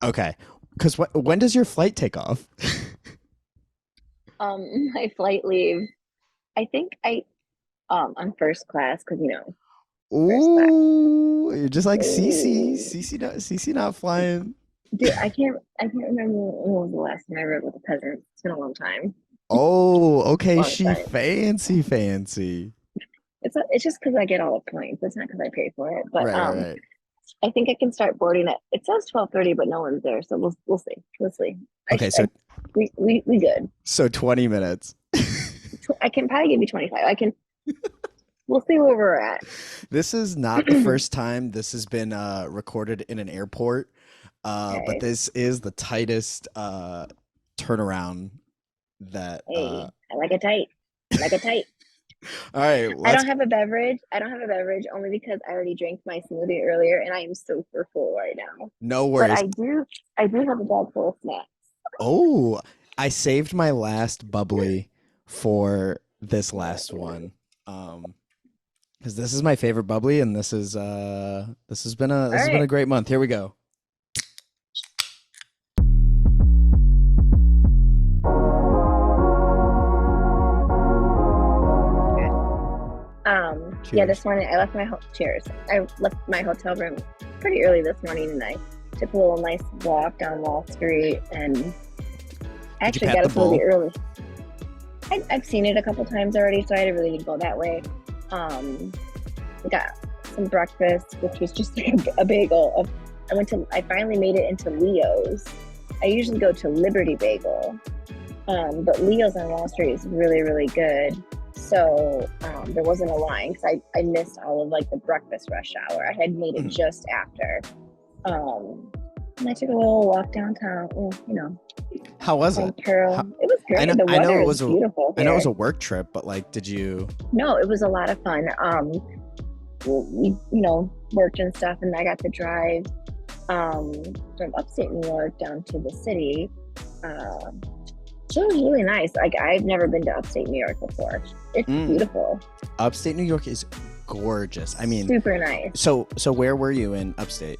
Okay. Because when does your flight take off? My flight leaves. I think on first class because first class. Ooh, you're just like Cece. Ooh. Cece not flying. Dude, I can't remember when was the last time I rode with a peasant. It's been a long time. Oh, okay. Long She time. fancy. It's just because I get all the points. It's not because I pay for it. But Right. I think I can start boarding at. It says 12:30, but no one's there, so we'll see. We'll see. I, Okay, so I we good. 20 minutes. I can probably give you 25. I can. We'll see where we're at. This is not the first time this has been recorded in an airport, but Okay. this is the tightest turnaround that. Hey, I like it tight. I like it tight. All right, I let's. don't have a beverage. I don't have a beverage only because I already drank my smoothie earlier and I am super full right now. No But worries. I do have a bag full of snacks. Oh, I saved my last bubbly for this last one. Um, because this is my favorite bubbly, and All this has been right. a great month. Here we go. Yeah, Cheers. this morning I left cheers. I left my hotel room pretty early this morning and I took a little nice walk down Wall Street and Did you actually pat got the up really bull? early. I've seen it a couple times already, so I didn't really need to go that way. Um, got some breakfast, which was just like a bagel. I finally made it into Leo's. I usually go to Liberty Bagel, but Leo's on Wall Street is really, really good. So there wasn't a line because I missed all of like the breakfast rush hour. I had made it Mhm. just after. And I took a little walk downtown, How was on it? Pearl. How, It was I know great. The I know weather it is was beautiful it was here. a work trip, but like, did you? No, it was a lot of fun. We worked and stuff, and I got to drive um, from upstate New York down to the city. Um, so it was really nice. Like I've never been to upstate New York before. It's Mm, beautiful, upstate New York is gorgeous. I mean, super nice. so where were you in upstate?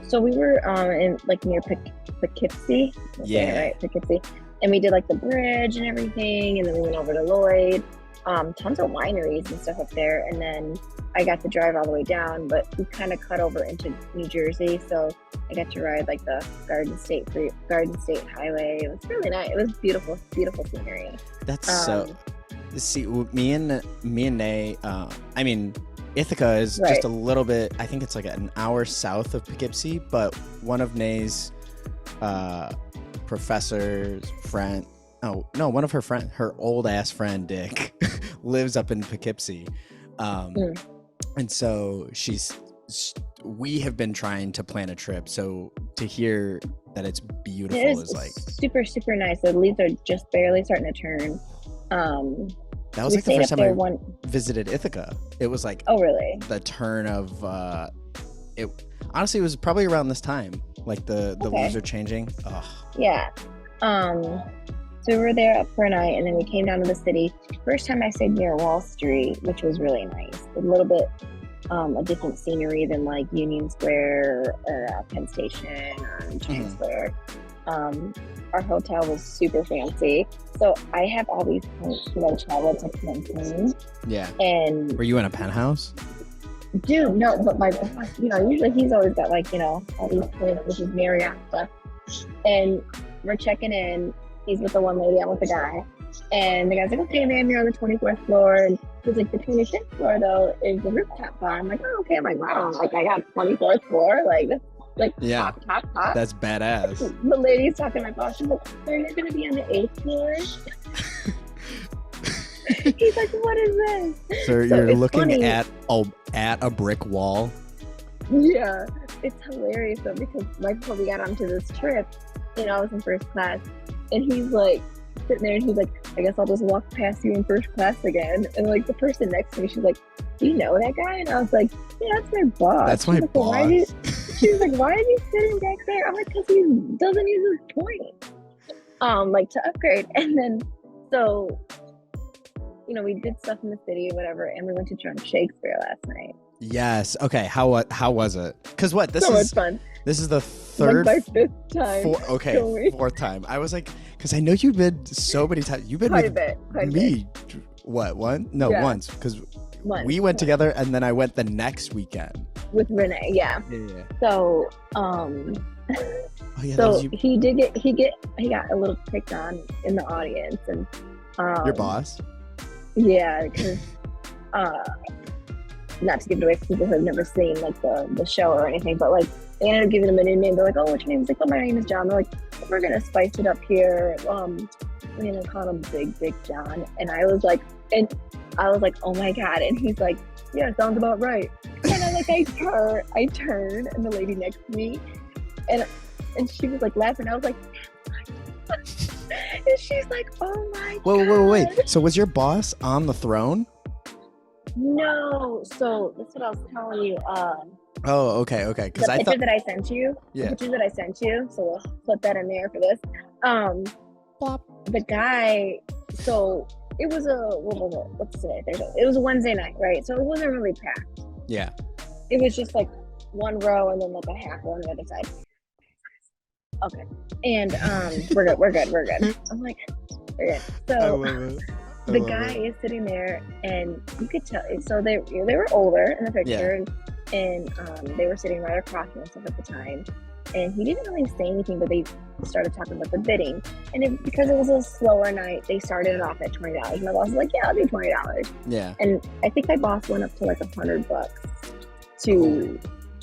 So we were in like near Poughkeepsie. I'm saying it Yeah. right, Poughkeepsie, and we did like the bridge and everything, and then we went over to Lloyd. Tons of wineries and stuff up there, and then I got to drive all the way down, but we kind of cut over into New Jersey, so I got to ride like the Garden State Highway. It was really nice. It was beautiful, beautiful scenery. That's so. Um, See, me and Nay. I mean, Ithaca is just right. a little bit. I think it's like an hour south of Poughkeepsie, but one of Nay's uh, professor's friend. Oh no, one of her old ass friend Dick, lives up in Poughkeepsie, um, Mm. and so we have been trying to plan a trip. So to hear that it's It beautiful is is like super, super nice. The leaves are just barely starting to turn. Um, that was we like the stayed first up time there I one. visited Ithaca. It was like Oh, really? the turn of it. Honestly, it was probably around this time. Like the leaves Okay. are changing. Oh, Yeah. Um, so we were there up for a night and then we came down to the city. First time I stayed near Wall Street, which was really nice. A little bit a different scenery than like Union Square or Penn Station or Times mhm. Square. Um, our hotel was super fancy. So I have all these points because I traveled to Cancun. Yeah. And Were you in a penthouse? dude, no, but my boss, usually he's always got like, all these points, which is Marriott stuff. And we're checking in. He's with the one lady, I'm with the guy. And the guy's like, okay, ma'am, you're on the 24th floor. And he's like, the 25th floor, though, is the rooftop bar. I'm like, oh, okay. I'm like, wow, like I got 24th floor. Like, that's like Yeah, top, top, top. that's badass. The lady's talking to my boss. She's like, so you're going to be on the 8th floor? He's like, what is So this? So you're it's looking funny. at a brick wall. Yeah, it's hilarious though because right before we got onto this trip, I was in first class, and he's like sitting there, and he's like, "I guess I'll just walk past you in first class again." And like the person next to me, she's like, "Do you know that guy?" And I was like, "Yeah, that's my boss." That's She's my like, "Well, why are you?" boss. She was like, "Why are you sitting back there?" I'm like, "Cause he doesn't use his point, like to upgrade." And then so we did stuff in the city or whatever, and we went to Drunk Shakespeare last night. Yes. Okay. How was it? Because what So much fun. this is the Like third, my fifth time okay, going. fourth time. I was like, because I know you've been so many times. You've been Quite a with bit. Quite a bit. me. What, one? No, Yeah. once. Because we went Once. together, and then I went the next weekend. With Renee, yeah. Yeah. So, Oh yeah. That so was you, he got a little picked on in the audience, and your boss. yeah, because not to give it away for people who have never seen like the show or anything, but like they ended up giving him a new name. They're like, "Oh, what's your name?" He's like, "Oh, my name is John." They're like, "We're gonna spice it up here. We're gonna call him Big John." And I was like, "Oh my god!" And he's like, "Yeah, sounds about right." And I turn, and the lady next to me, and she was like laughing. I was like, and she's like, "Oh my god!" Wait. So was your boss on the throne? No, so that's what I was telling you. Oh, okay. Because The I picture thought. that I sent you. Yeah. The picture that I sent you. So we'll put that in there for this. Plop. The guy. So it was what was it? What's today? Thursday. It was a Wednesday night, right? So it wasn't really packed. Yeah. It was just like one row and then like a half row on the other side. Okay. And we're good. I'm like, we're good. So the guy is sitting there, and you could tell. So they were older in the picture, and they were sitting right across from us at the time. And he didn't really say anything, but they started talking about the bidding. And because it was a slower night, they started it off at $20. My boss was like, "Yeah, I'll do $20." Yeah. And I think my boss went up to like $100 to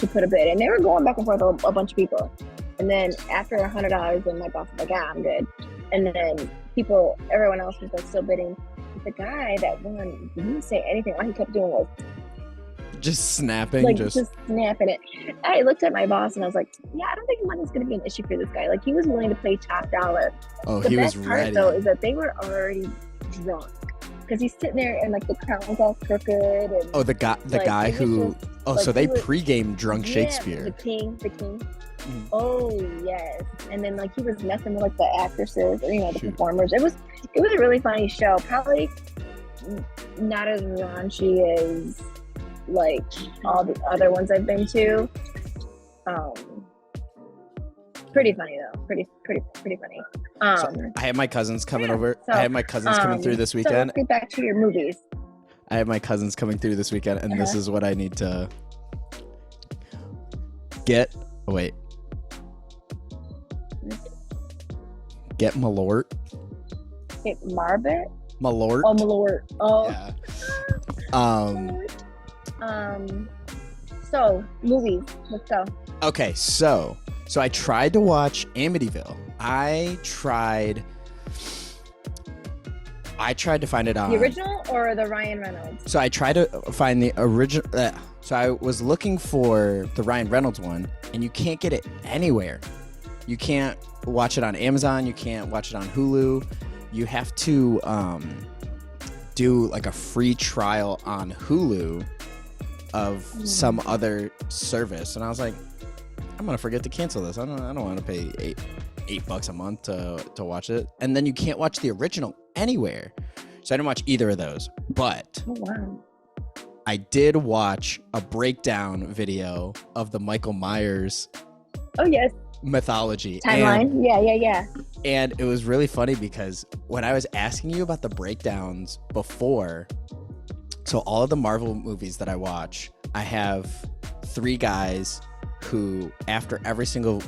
put a bid, and they were going back and forth a bunch of people. And then after $100, then my boss was like, "Yeah, I'm good." And then everyone else was like still bidding. The guy that won didn't say anything. All he kept doing was just snapping, like just snapping it. I looked at my boss and I was like, "Yeah, I don't think money's going to be an issue for this guy." Like he was willing to play top dollar. Oh, the he best was part, ready. though, is that they were already drunk because he's sitting there and like the crown's all crooked. And, the guy who. So they pregame drunk Shakespeare. The king. Mm. Oh yes, and then like he was messing with like the actresses, or the performers. It was a really funny show. Probably not as raunchy as like all the other ones I've been to. Pretty funny though. Pretty funny. So I have my cousins coming over. So, I have my cousins coming through this weekend. So let's get back to your movies. I have my cousins coming through this weekend, and this is what I need to get. Oh, wait. Get Malort. Get Marbet? Malort. Oh, Malort. Oh. Yeah. So movies. Let's go. Okay, so I tried to watch Amityville. I tried to find it on the original or the Ryan Reynolds. So I tried to find the original. So I was looking for the Ryan Reynolds one, and you can't get it anywhere. You can't watch it on Amazon. You can't watch it on Hulu. You have to do like a free trial on Hulu of some other service. And I was like, I'm gonna forget to cancel this. I don't want to pay $8 a month to watch it. And then you can't watch the original anywhere. So I didn't watch either of those. But I did watch a breakdown video of the Michael Myers mythology timeline. Yeah. And it was really funny because when I was asking you about the breakdowns before, so all of the Marvel movies that I watch, I have 3 guys who, after every single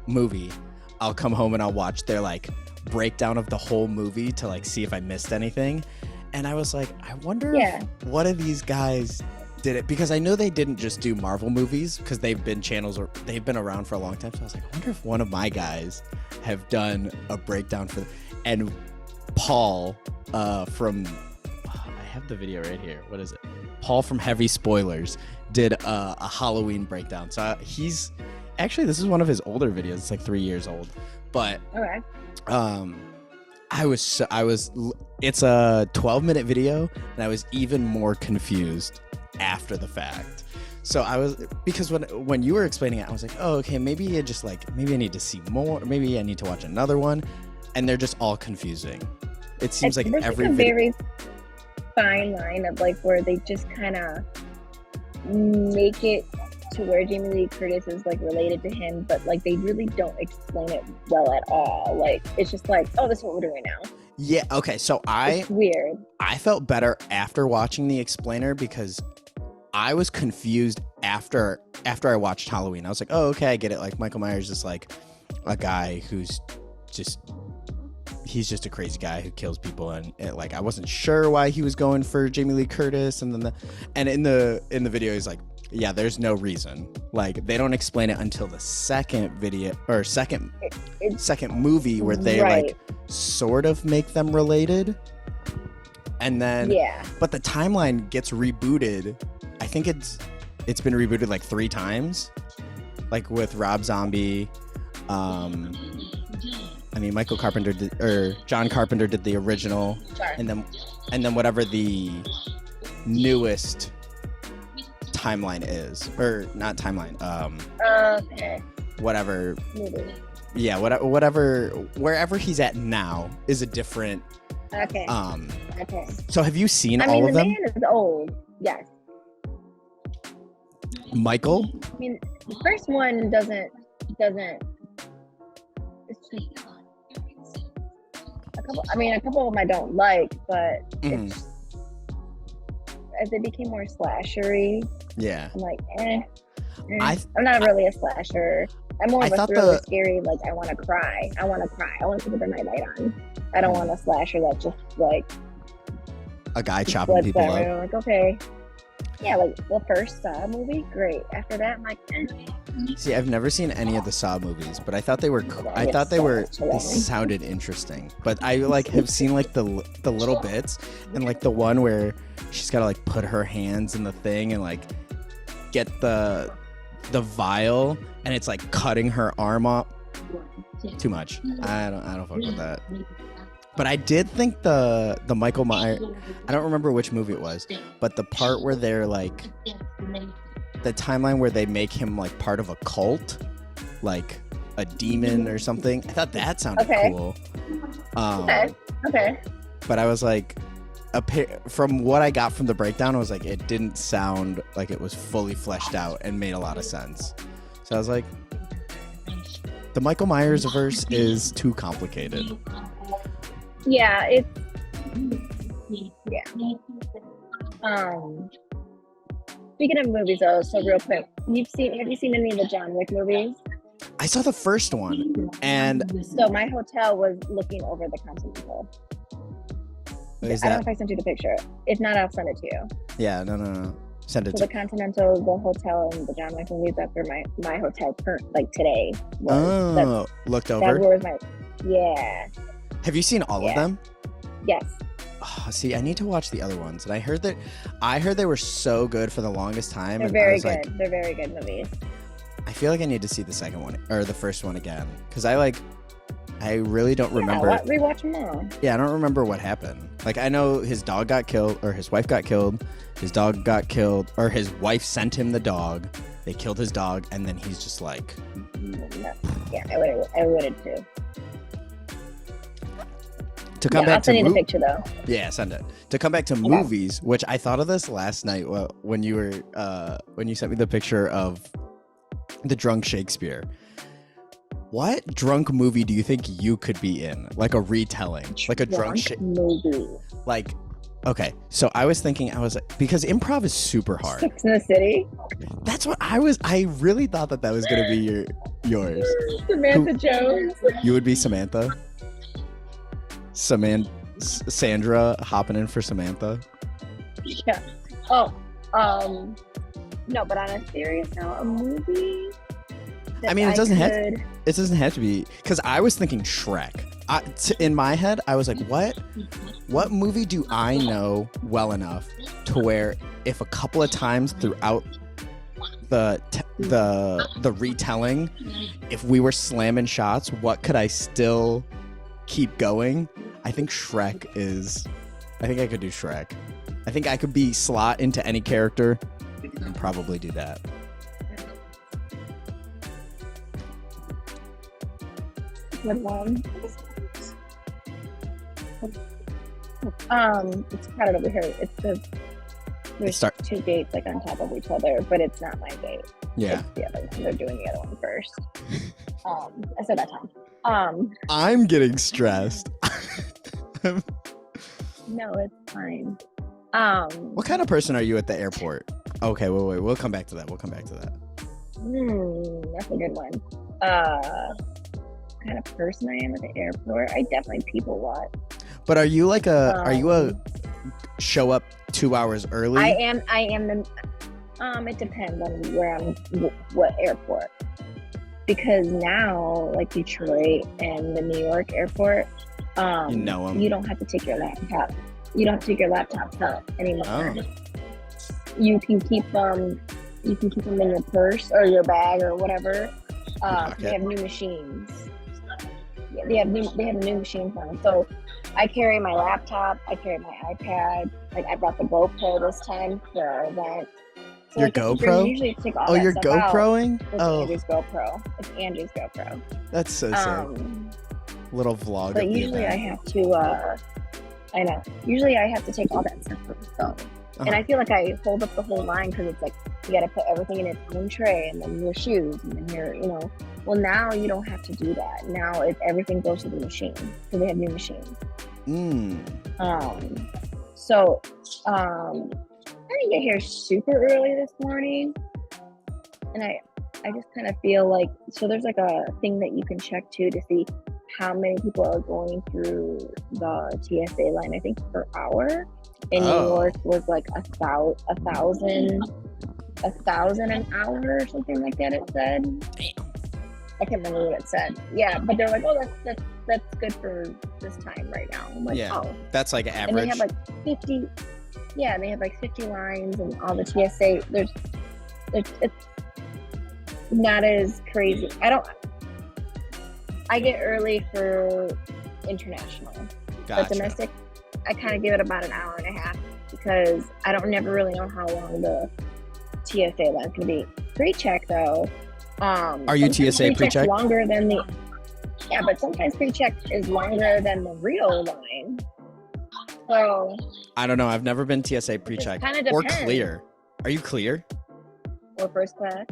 movie, I'll come home and I'll watch their like breakdown of the whole movie to like see if I missed anything. And I was like, I wonder if one of these guys did it, because I know they didn't just do Marvel movies because they've been around for a long time. So I was like, I wonder if one of my guys have done a breakdown for. And Paul from I have the video right here. What is it? Paul from Heavy Spoilers did a Halloween breakdown. So he's actually, this is one of his older videos. It's like 3 years old, but it's a 12-minute video, and I was even more confused after the fact. So because when you were explaining it, I was like, oh, okay, maybe I need to see more, maybe I need to watch another one, and they're just all confusing. It seems like every very fine line of like where they just kind of make it to where Jamie Lee Curtis is like related to him, but like they really don't explain it well at all. Like it's just like, oh, this is what we're doing now. Yeah. Okay. So It's weird. I felt better after watching the explainer because I was confused after I watched Halloween. I was like, oh, okay, I get it. Like Michael Myers is like a guy who's he's just a crazy guy who kills people, and like I wasn't sure why he was going for Jamie Lee Curtis, and then in the video he's like, yeah, there's no reason. Like they don't explain it until the second video or second movie where they like sort of make them related, and then but the timeline gets rebooted. I think it's been rebooted like 3 times, like with Rob Zombie. I mean, John Carpenter did the original, and then whatever the newest timeline is, or not timeline. Okay. Whatever. Maybe. Yeah, whatever. Wherever he's at now is a different. Okay. Okay. So have you seen all of them? I mean, the man is old. Yes. Michael? I mean, the first one doesn't. It's just a couple of them I don't like, but it's, as they became more slashery, I'm like, I'm not really a slasher. I'm more of a thriller, scary. Like I want to cry. I want to put the nightlight on. I don't want a slasher that's just like a guy chopping people up. I'm like, okay. Yeah, like the first Saw movie, great. After that, I'm like, See, I've never seen any of the Saw movies, but I thought they were. They sounded interesting. But I like have seen like the little bits, and like the one where she's got to like put her hands in the thing and like get the vial, and it's like cutting her arm off. Too much. I don't fuck with that. But I did think the Michael Myers, I don't remember which movie it was, but the part where they're like, the timeline where they make him like part of a cult, like a demon or something. I thought that sounded cool. Okay. But I was like, from what I got from the breakdown, I was like, it didn't sound like it was fully fleshed out and made a lot of sense. So I was like, the Michael Myers verse is too complicated. Yeah, speaking of movies though, so real quick, have you seen any of the John Wick movies? I saw the first one, and so my hotel was looking over the Continental. I don't know if I sent you the picture. If not, I'll send it to you. Yeah, no. Send it so the Continental, the hotel, and the John Wick movies. That's where my hotel like today was. Looked over. That was my Have you seen all of them? Yes. Oh, see, I need to watch the other ones. And I heard they were so good for the longest time. They're very good. They're very good movies. I feel like I need to see the second one or the first one again, because I really don't remember. Rewatch them all. Yeah, I don't remember what happened. Like I know his dog got killed, or his wife got killed. His dog got killed, or his wife sent him the dog. They killed his dog, and then he's just like. Yeah, I would too. To come back I'll send you the picture though. Yeah, send it. To come back to movies, which I thought of this last night when you sent me the picture of the drunk Shakespeare. What drunk movie do you think you could be in? Like a retelling, like a drunk movie. Like, okay, so I was thinking, because improv is super hard. Sex in the City. That's what I really thought that was gonna be yours. Samantha Jones. You would be Samantha. Sandra hopping in for Samantha. Yeah. Oh, no, but on a serious note, a movie. I mean, it doesn't have to be, because I was thinking Shrek. In my head, I was like, what movie do I know well enough to where if a couple of times throughout the retelling, if we were slamming shots, what could I still keep going? I think I could do Shrek. I think I could be slot into any character and probably do that. Good one. It's crowded over here. It's the There's two gates like on top of each other, but it's not my gate. Yeah. It's the other one. They're doing the other one first. I said that time. I'm getting stressed. No, it's fine. What kind of person are you at the airport? Okay, wait. We'll come back to that. That's a good one. What kind of person I am at the airport? I definitely people watch. But are you like are you a show up 2 hours early? I am the. It depends on what airport. Because now, like Detroit and the New York airport, you know 'em. You don't have to take your laptop. You don't have to take your laptops out anymore. Oh. You can keep them. You can keep them in your purse or your bag or whatever. They have new machines. Yeah, they have new machines now. So I carry my laptop. I carry my iPad. Like I brought the GoPro this time for our event. So Your GoPro? Usually take all that you're stuff GoProing? out. It's Andrew's GoPro. It's Andrew's GoPro. That's so sick. Little vlog. But usually I have to. I know. Usually I have to take all that stuff from the phone. And I feel like I hold up the whole line because it's like you got to put everything in its own tray, and then your shoes, and then your, Well, now you don't have to do that. Now everything goes to the machine because they have new machines. So, I didn't get here super early this morning, and I just kind of feel like there's like a thing that you can check too to see how many people are going through the TSA line. I think per hour. In New York was like 1,000 an hour or something like that. It said. Damn. I can't remember what it said. Yeah, but they're like, oh, that's good for this time right now. I'm like, that's like average. And they have like 50. Yeah, they have like 50 lines and all the TSA. It's not as crazy. I get early for international, but domestic, I kind of give it about an hour and a half because I never really know how long the TSA line can be. Pre-check though. Are you TSA pre-check? Longer than but sometimes pre-check is longer than the real line. So I don't know. I've never been TSA pre-check or clear. Are you clear? Or first class?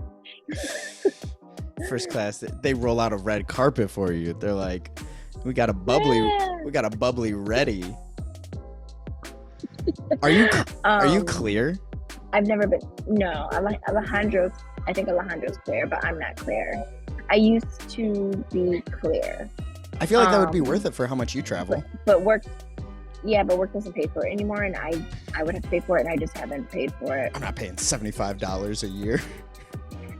First class. They roll out a red carpet for you. They're like, we got a bubbly ready. Are you clear? I've never been. No, Alejandro's. I think Alejandro's clear, but I'm not clear. I used to be clear. I feel like that would be worth it for how much you travel. But work doesn't pay for it anymore, and I would have to pay for it, and I just haven't paid for it. I'm not paying $75 a year.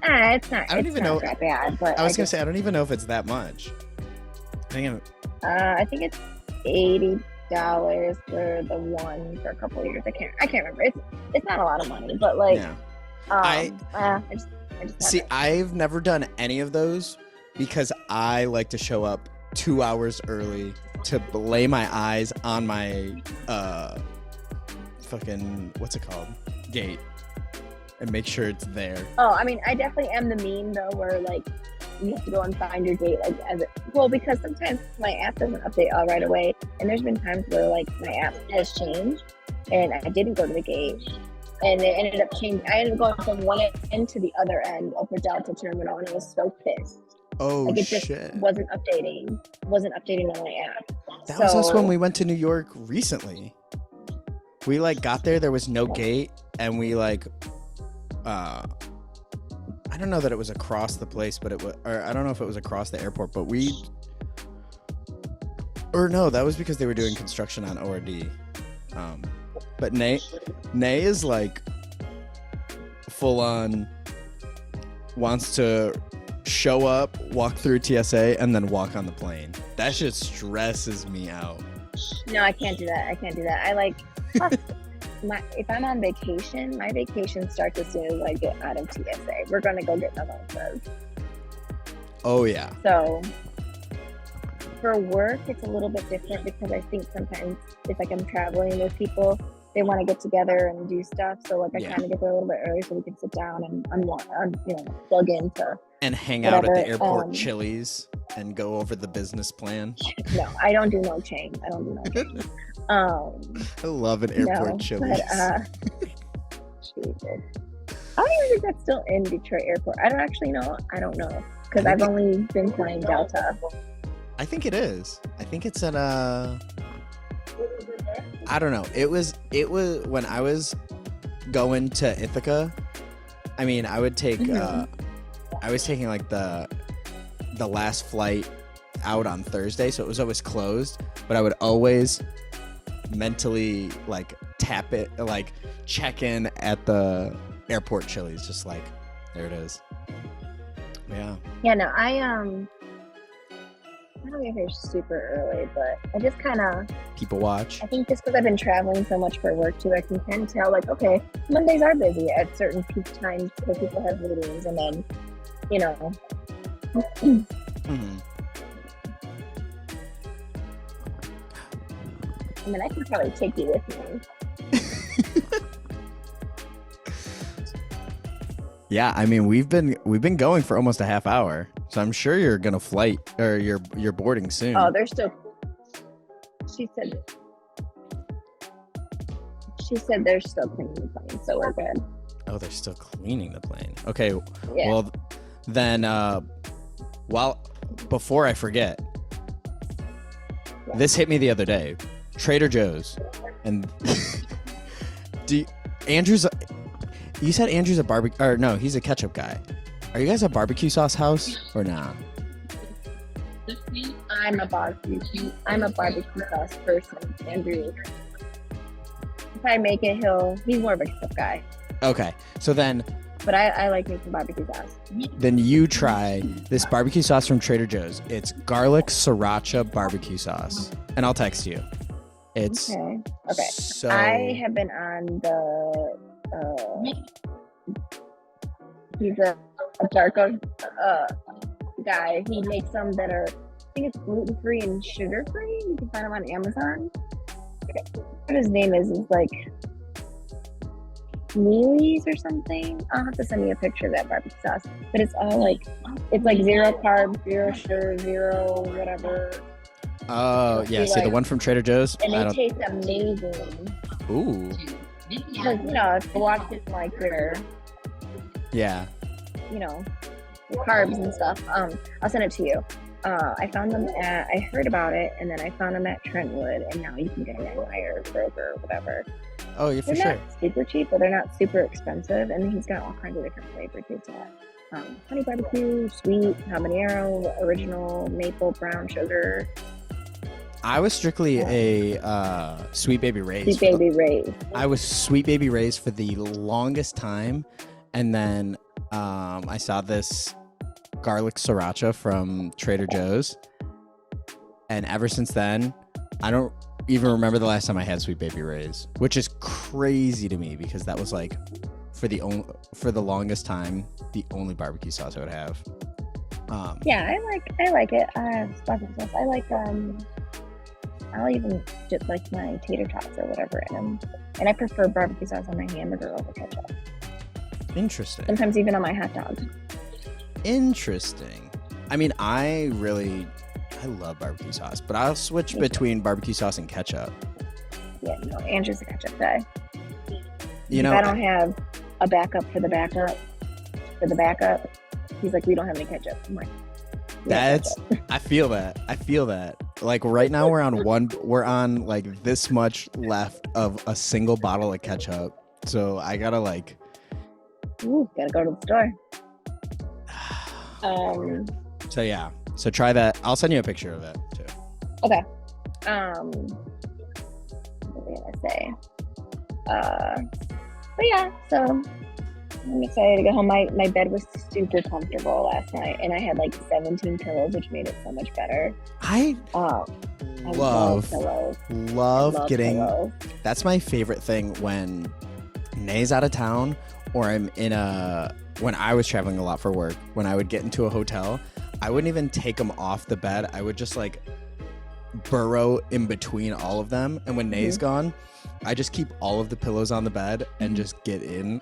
It's not. I don't even know that bad. But I was gonna say I don't even know if it's that much. I think it's $80 for the one for a couple of years. I can't remember. It's not a lot of money, but like. Yeah. I just see. I've never done any of those because I like to show up 2 hours early to lay my eyes on my fucking what's it called gate and make sure it's there. Oh, I mean, I definitely am the meme though, where like you have to go and find your gate because sometimes my app doesn't update all right away, and there's been times where like my app has changed and I didn't go to the gate. And it ended up changing. I ended up going from one end to the other end of the Delta terminal, and I was so pissed. Oh, like it shit. just wasn't updating on my app. That was us when we went to New York recently. We like got there was no gate, and we like I don't know that it was across the place, but I don't know if it was across the airport, but no, that was because they were doing construction on ORD. But Nay is like full on wants to show up, walk through TSA, and then walk on the plane. That shit stresses me out. No, I can't do that. I like if I'm on vacation, my vacation starts as soon as I get out of TSA. We're gonna go get mimosas. Oh yeah. So for work, it's a little bit different because I think sometimes it's like I'm traveling with people. They want to get together and do stuff, so like I kind of get there a little bit early so we can sit down and plug into and hang out at the airport Chili's and go over the business plan. No, I don't do no chain. I love an airport Chili's. Jesus. I don't even think that's still in Detroit Airport. I don't actually know. I don't know because I've only been flying Delta. I think it is. I think it's at I don't know. It was when I was going to Ithaca. I mean, I would take I was taking like the last flight out on Thursday, so it was always closed, but I would always mentally like tap it, like check in at the airport Chili's, just like there it is. Yeah, no, I don't get here super early, but I just kind of people watch. I think just because I've been traveling so much for work too, I can kind of tell like, okay, Mondays are busy at certain peak times where people have meetings, and then you know. I mean, I can probably take you with me. Yeah, I mean, we've been going for almost a half hour, so I'm sure you're gonna flight or you're boarding soon. Oh, they're still. She said they're still cleaning the plane, so we're good. Oh, they're still cleaning the plane. Okay, yeah. Well, then, before I forget, this hit me the other day. Trader Joe's, and Andrew's. You said Andrew's a barbecue, or no, he's a ketchup guy. Are you guys a barbecue sauce house or not? I'm a barbecue sauce person. Andrew, if I make it, he's more of a ketchup guy. Okay, so then. But I like making barbecue sauce. Then you try this barbecue sauce from Trader Joe's. It's garlic sriracha barbecue sauce, and I'll text you. It's okay. So I have been on the. He's a darko guy. He makes some that are, I think it's gluten-free and sugar-free. You can find them on Amazon. What his name is like Neely's or something. I'll have to send you a picture of that barbecue sauce. But it's all like, it's like 0 carb, 0 sugar, 0 whatever. Oh, yeah. See, the one from Trader Joe's? And it tastes amazing. Ooh. Because, it's walked in like their, yeah, carbs and stuff. I'll send it to you. I found them I heard about it, and then I found them at Trentwood, and now you can get them at Meyer, Kroger, whatever. Oh, yeah, for they're sure. Not super cheap, but they're not super expensive, and he's got all kinds of different flavors. He's got honey barbecue, sweet, habanero, original, maple, brown sugar. I was strictly a Sweet Baby Ray's. I was Sweet Baby Ray's for the longest time, and then I saw this garlic sriracha from Trader Joe's, and ever since then, I don't even remember the last time I had Sweet Baby Ray's, which is crazy to me because that was like for the longest time the only barbecue sauce I would have. Yeah, I like it. Barbecue sauce. I like I'll even dip like my tater tots or whatever in them. And I prefer barbecue sauce on my hamburger over ketchup. Interesting. Sometimes even on my hot dog. Interesting. I mean, I love barbecue sauce, but I'll switch between barbecue sauce and ketchup. Yeah, no, Andrew's a ketchup guy. If I don't have a backup for the backup, he's like, we don't have any ketchup. I'm like, I feel that. Like right now we're on like this much left of a single bottle of ketchup. So I gotta gotta go to the store. So yeah. So try that. I'll send you a picture of it too. Okay. What was I gonna say? But yeah, so I'm excited to go home. My bed was super comfortable last night, and I had like 17 pillows, which made it so much better. I love getting pillows. That's my favorite thing when Nay's out of town, or I'm when I was traveling a lot for work, when I would get into a hotel, I wouldn't even take them off the bed. I would just like burrow in between all of them. And when Nay's gone, I just keep all of the pillows on the bed and just get in.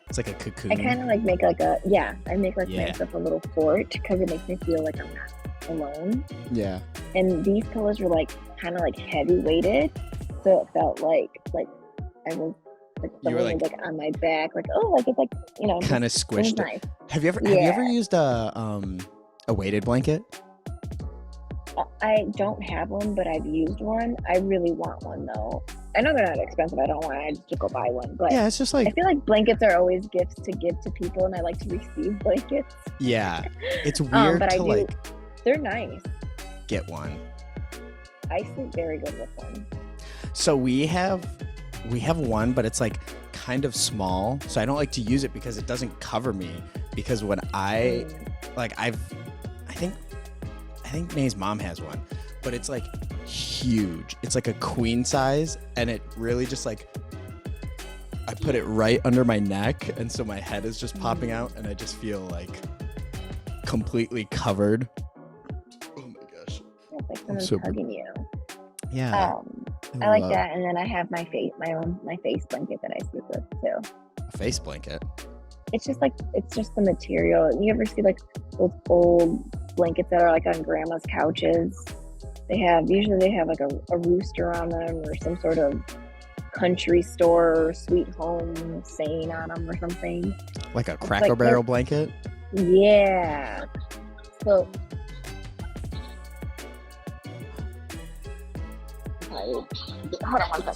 It's like a cocoon. I kind of like make like myself a little fort because it makes me feel like I'm not alone. Yeah. And these pillows were like kind of like heavy weighted, so it felt like I was Like You were someone was like on my back, like oh, like it's like kind of it was squished it. nice. Have you ever Yeah. used a weighted blanket? I don't have one, but I've used one. I really want one though. I know they're not expensive. I don't want to just go buy one, but Yeah, it's just I like feel like blankets are always gifts to give to people, and I like to receive blankets. yeah, it's weird But I to do. like They're nice. get one. I sleep very good with one. So we have one, but it's like kind of small. So I don't like to use it because it doesn't cover me. Because when I think May's mom has one, but it's like huge. It's like a queen size, and it really just like I put it right under my neck, and so my head is just popping out, and I just feel like completely covered. Oh my gosh! It's like someone's hugging you. Yeah. I like that, and then I have my face blanket that I sleep with too. A face blanket. It's just the material. You ever see like those old blankets that are like on grandma's couches? Usually they have like a rooster on them or some sort of country store or sweet home saying on them or something. Like a Cracker Barrel blanket? Yeah. So hold on one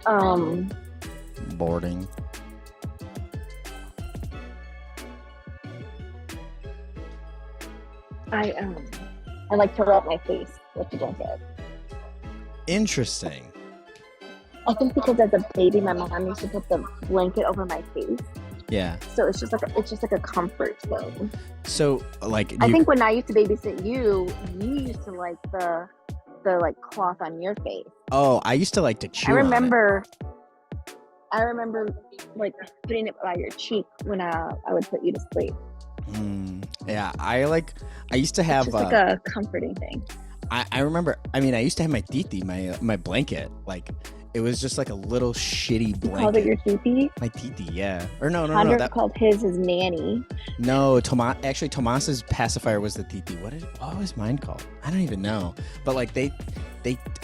second. Boarding. I like to wrap my face with the blanket. Interesting. I think because as a baby, my mom used to put the blanket over my face. Yeah. So it's just like a comfort thing. So like I think when I used to babysit you used to like the like cloth on your face. Oh, I used to like to chew. I remember like putting it by your cheek when I would put you to sleep. Yeah, I used to have it's just like a comforting thing. I remember. I mean, I used to have my titi, my blanket. Like it was just like a little shitty blanket. You called it your titi? My titi, yeah. Or no. That called his nanny. No, Tomas's pacifier was the titi. What was mine called? I don't even know. But like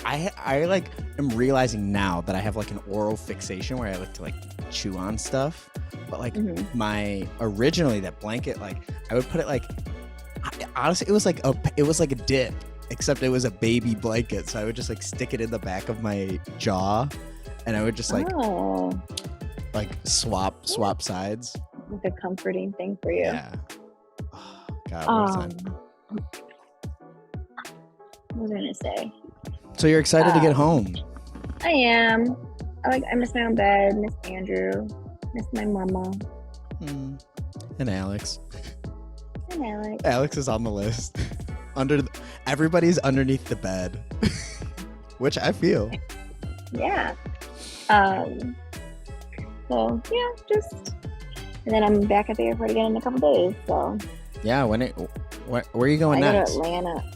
I like am realizing now that I have like an oral fixation where I like to like chew on stuff. But like originally that blanket, like I would put it like honestly it was like a dip, except it was a baby blanket. So I would just like stick it in the back of my jaw, and I would just like swap sides. Like a comforting thing for you. Yeah. Oh, God. What was I gonna say? So you're excited to get home? I am. I miss my own bed. Miss Andrew. Miss my mama. And Alex. And Alex is on the list. Everybody's underneath the bed, which I feel. Yeah. So yeah, and then I'm back at the airport again in a couple days. So. Yeah. Where are you going next? Go to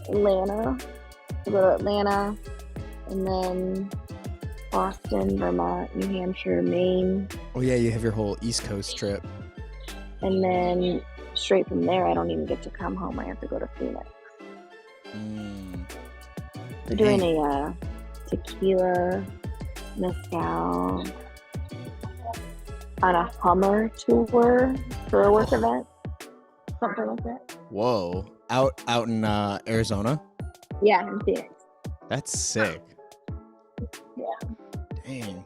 Atlanta. I go to Atlanta, and then Boston, Vermont, New Hampshire, Maine. Oh yeah, you have your whole East Coast trip. And then straight from there, I don't even get to come home. I have to go to Phoenix. We're doing a tequila mezcal on a Hummer tour for a work event, something like that. Whoa! Out in Arizona. Yeah, in Phoenix. That's sick. Yeah. Dang.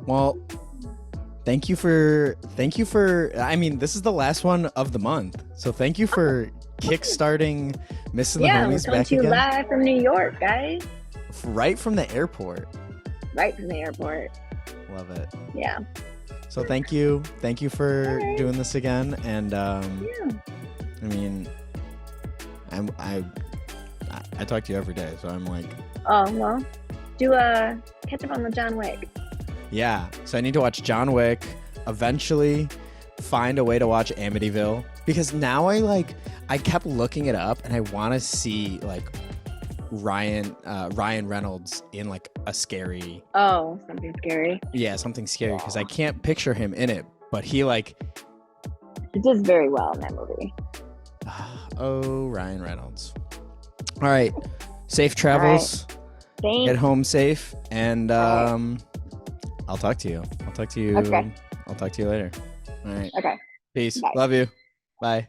Well, thank you for I mean, this is the last one of the month. So thank you for kickstarting Missin The Homies back again. Yeah, live from New York, guys. Right from the airport. Love it. Yeah. So thank you for doing this again. And I mean, I talk to you every day, so I'm like, oh well, do catch up on the John Wick. Yeah, so I need to watch John Wick, eventually find a way to watch Amityville, because now I kept looking it up and I want to see like Ryan Reynolds in like a scary. Oh, something scary. Yeah, something scary, because I can't picture him in it, but he does very well in that movie. Oh, Ryan Reynolds. All right, safe travels. Right. Thanks. Get home safe, and I'll talk to you. I'll talk to you. Okay. I'll talk to you later. All right. Okay. Peace. Bye. Love you. Bye.